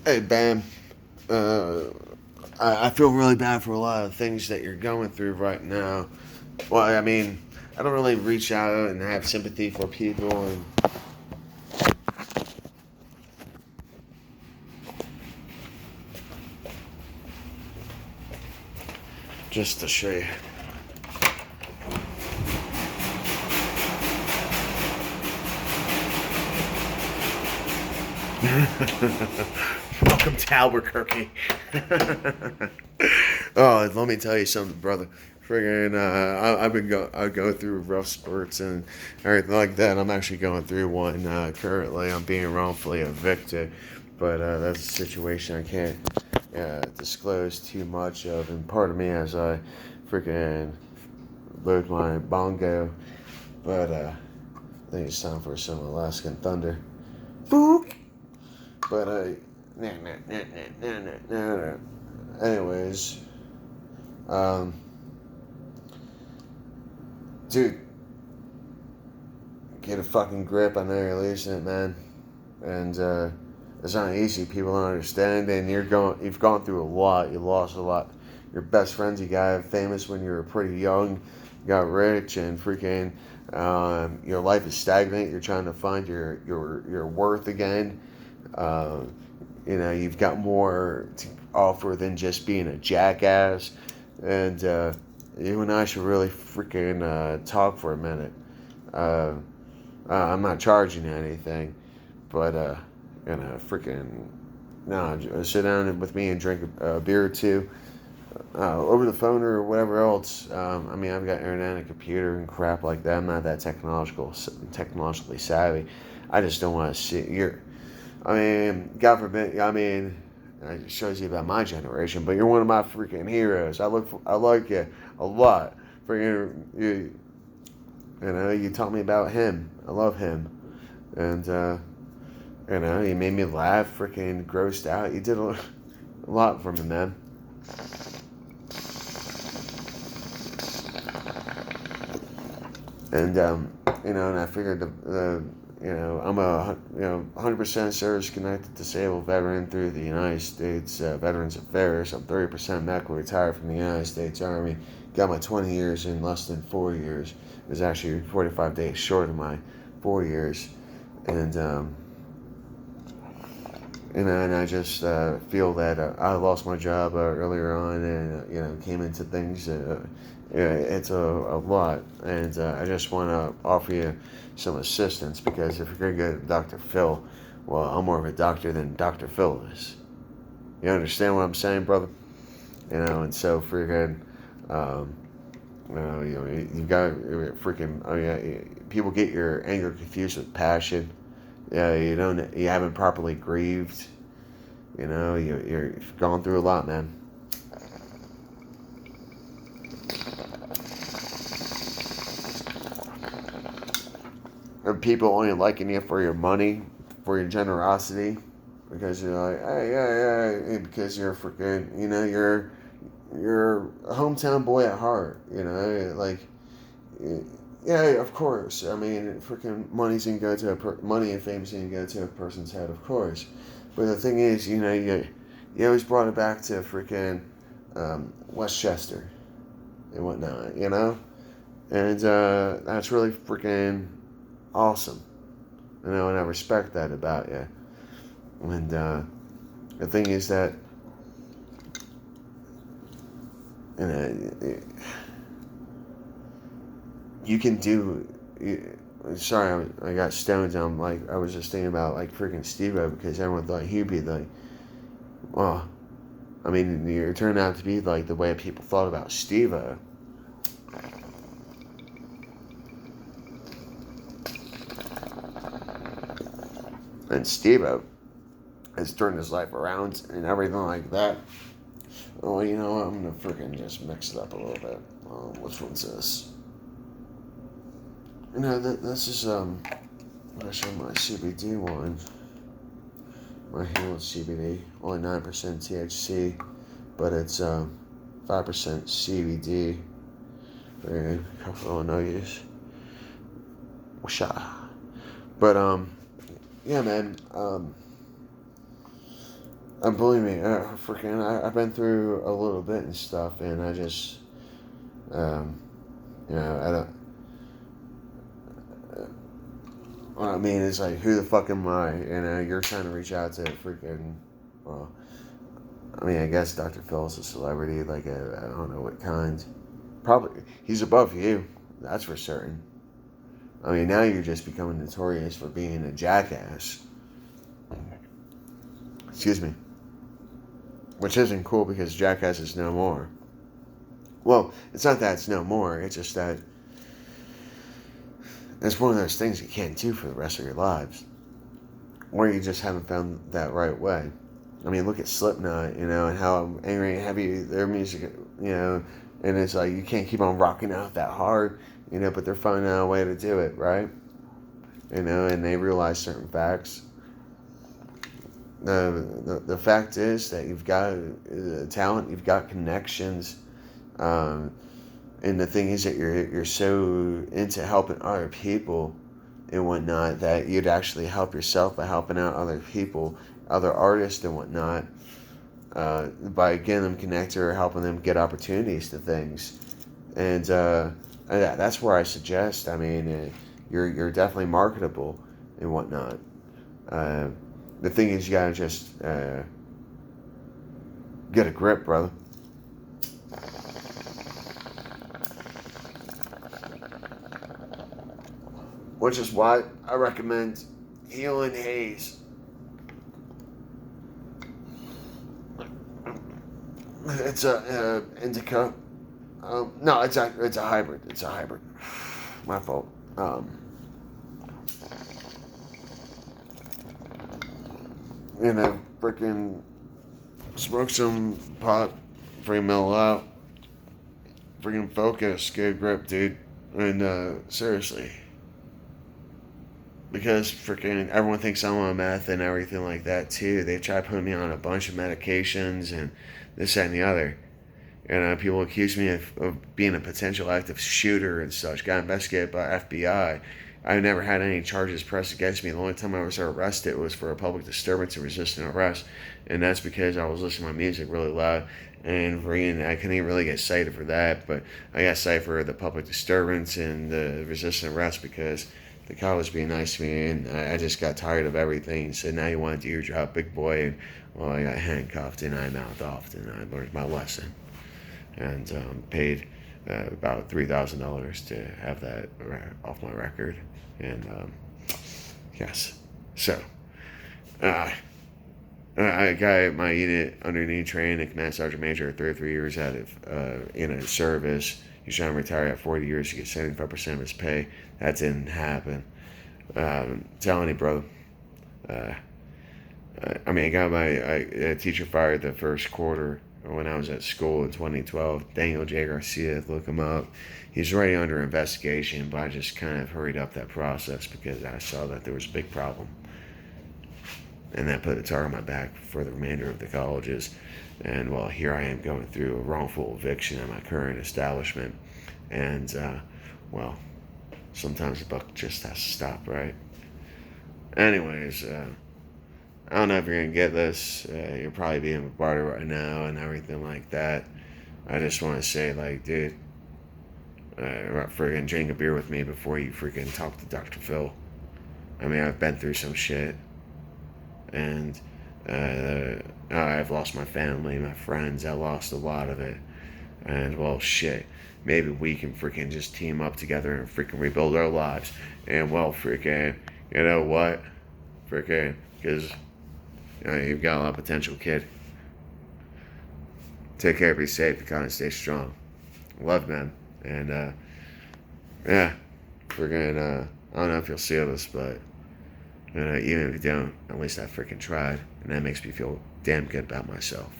Hey, Bam. Uh, I feel really bad for a lot of things that you're going through right now. Well, I mean, I don't really reach out and have sympathy for people, and just to show you. Welcome to Albuquerque. Oh, let me tell you something, brother. Friggin', I go through rough spurts and everything like that. I'm actually going through one currently. I'm being wrongfully evicted, but that's a situation I can't disclose too much of. And part of me as I freaking load my bongo, but I think it's time for some Alaskan thunder. Boop. But nah, nah, nah, nah, nah, nah, nah. Anyways, um, dude, get a fucking grip. I know you're losing it, man, and it's not easy. People don't understand, and you've gone through a lot. You lost a lot. Your best friends you got famous when you were pretty young. You got rich and freaking. Your life is stagnant. You're trying to find your worth again. Uh, you've got more to offer than just being a jackass, and you and I should really freaking talk for a minute. Uh, I'm not charging you anything, but freaking no, sit down with me and drink a beer or two over the phone or whatever else. I mean, I've got internet and computer and crap like that. I'm not that technologically savvy. I just don't want to see your. I mean, God forbid. I mean, it shows you about my generation, but you're one of my freaking heroes. I like you a lot. Freaking you taught me about him. I love him, and you made me laugh, freaking grossed out. You did a lot for me, man. And and I figured I'm a 100% service connected disabled veteran through the United States Veterans Affairs. I'm 30% medical retired from the United States Army. Got my 20 years in less than 4 years. It was actually 45 days short of my 4 years, and and I just feel that I lost my job earlier on, and came into things. It's a lot, and I just want to offer you some assistance because if you're gonna go to Dr. Phil, well, I'm more of a doctor than Dr. Phil is. You understand what I'm saying, brother? And so freaking, um, you got freaking. Oh yeah, people get your anger confused with passion. Yeah, you haven't properly grieved. You've gone through a lot, man. And people only liking you for your money, for your generosity, because you're like, hey, yeah, because you're freaking, you're a hometown boy at heart. Like, yeah, of course. I mean, freaking money and fame gonna go to a person's head, of course. But the thing is, you always brought it back to freaking Westchester and whatnot, and that's really freaking awesome. And I respect that about you. And the thing is that, you know, you can do. Sorry, I got stoned. I was just thinking about like freaking Steve-O because everyone thought he'd be like, well, I mean, it turned out to be like the way people thought about Steve-O. And Steve-O has turned his life around and everything like that. Oh, you know what? I'm gonna freaking just mix it up a little bit. Which one's this? This is actually my CBD one. My Healed CBD, only 9% THC, but it's 5% CBD. Very oh no use. Whoosha. But yeah, man. believe me, I've been through a little bit and stuff, and I just, um, I don't. What I mean is like, who the fuck am I? You're trying to reach out to freaking, well, I mean, I guess Dr. Phil's a celebrity, like I don't know what kind. Probably he's above you, that's for certain. I mean, now you're just becoming notorious for being a jackass. Excuse me. Which isn't cool because jackass is no more. Well, it's not that it's no more. It's just that it's one of those things you can't do for the rest of your lives, or you just haven't found that right way. I mean, look at Slipknot, and how angry and heavy their music, and it's like you can't keep on rocking out that hard, but they're finding out a way to do it, right? And they realize certain facts. The fact is that you've got talent, you've got connections, and the thing is that you're so into helping other people and whatnot that you'd actually help yourself by helping out other people, other artists and whatnot, by getting them connected or helping them get opportunities to things. And that's where I suggest. I mean, you're definitely marketable and whatnot. The thing is, you gotta just get a grip, brother. Which is why I recommend Healing Haze. It's a indica. No, it's a hybrid. It's a hybrid. My fault. Freaking smoke some pot, freaking mellow out, freaking focus, get a grip, dude. And seriously, because freaking everyone thinks I'm on meth and everything like that too. They try putting me on a bunch of medications and this, that, and the other. And people accuse me of being a potential active shooter and such. Got investigated by FBI. I never had any charges pressed against me. The only time I was arrested was for a public disturbance and resisting arrest. And that's because I was listening to my music really loud. And I couldn't even really get cited for that. But I got cited for the public disturbance and the resisting arrest because the cop was being nice to me. And I just got tired of everything. He said, now you want to do your job, big boy. And, well, I got handcuffed and I mouthed off and I learned my lesson. And paid about $3,000 to have that off my record. And yes, so I got my unit underneath training at Command Sergeant Major, 33 years out of in a service. He's trying to retire at 40 years to get 75% of his pay. That didn't happen. Telling you, bro. I got my teacher fired the first quarter when I was at school in 2012. Daniel J. Garcia, look him up. He's already under investigation, but I just kind of hurried up that process because I saw that there was a big problem. And that put a target on my back for the remainder of the colleges. And well, here I am going through a wrongful eviction at my current establishment. And well, sometimes the buck just has to stop, right? Anyways, I don't know if you're gonna get this. You're probably being bombarded right now and everything like that. I just want to say, like, dude, friggin' drink a beer with me before you freaking talk to Dr. Phil. I mean, I've been through some shit, and I've lost my family, my friends. I lost a lot of it, and well, shit. Maybe we can freaking just team up together and freaking rebuild our lives. And well, freaking, you know what? Freaking, because you've got a lot of potential, kid. Take care, be safe, and kind of stay strong. Love, man. And, yeah, freaking, I don't know if you'll see this, but, even if you don't, at least I freaking tried. And that makes me feel damn good about myself.